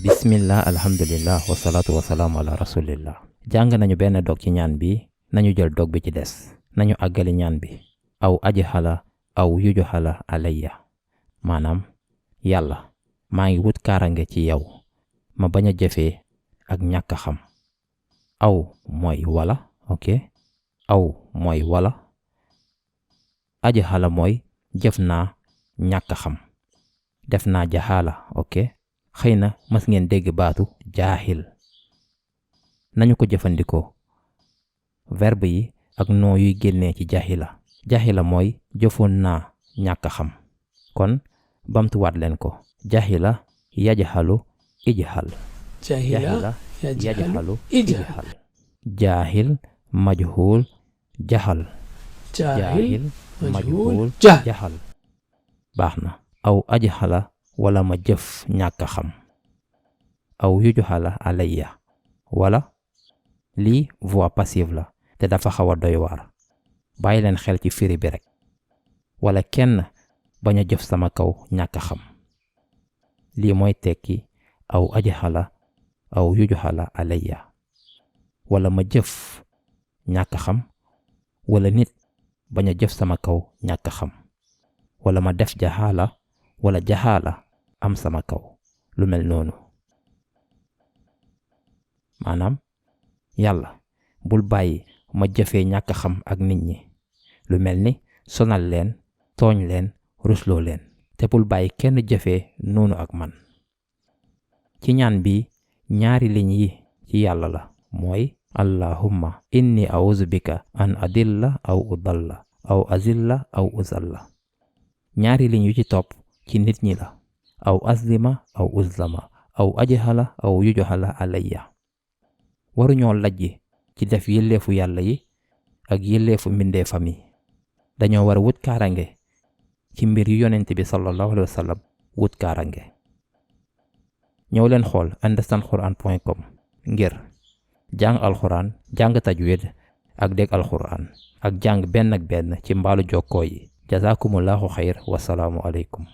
bismillah alhamdulillah wasalaatu wasalaamu ala rasulillah. jàng nañu benn dog ci ñaan bi, nañu jël dog bi ci des. nañu àggali ñaan bi. aw ajhala aw yujhala alayya, maanaam yàlla maa ngi wut kaarange ci yow ma bañ a jëfee ak ñàkk a xam. aw mooy wala, ok, aw mooy wala, ajhala mooy jëf naa ñàkk a xam, def naa jaxaala, ok. xëy na mas ngeen dégg baatu jaahil. nañu ko jëfandikoo verbe yi ak noo yuy génnee ci jaahila. jaahila mooy jëfoon naa ñàkk a xam. kon bamtuwaat leen ko. jaahila yajhalu ijhal. jaahila yajhalu ijhal. jaahil majhul jahal. jaahil majhul jahal. baax na. aw ajhala wala ma jëf ñàkk a xam. aw yujhala alayya, wala lii voix passive la te dafa xaw a doy waar. bàyyi leen xel ci firi bi rek. wala kenn bañ a jëf sama kaw ñàkk a xam. lii mooy tekki aw ajhala aw yujhala alayya. wala ma jëf ñàkk a xam, wala nit bañ a jëf sama kaw ñàkk a xam. wala ma def jaxaala wala jaxaala am sama kaw, lu mel noonu. maanaam yàlla bul bàyyi ma jëfee ñàkk xam ak nit ñi, lu mel ni sonal leen, tooñ leen, rusloo leen, te bul bàyyi kenn jëfee noonu ak man. ci ñaan bi ñaari liñ yi ci yàlla la, mooy allahumma inni a'udhu bika an adilla aw udalla aw azilla aw uzalla. ñaari liñ yu ci topp ci nit ñi la, aw azlima aw uzlama aw ajhala aw yujhala alayya. waruñoo lajji ci def yelleefu yàlla yi ak yelleefu mbindeefam yi. dañoo war a wut kaarange ci mbir yu yonent bi sallallahu alayhi wa sallam wut kaarange. ñëw leen xool understandquran.com ngir jàng alxuraan, jàng tajwid ak dégg alxuraan ak jàng benn ak benn ci mbaalu jokkoo yi. jazakumullahu xayr, wasalaamu aleykum.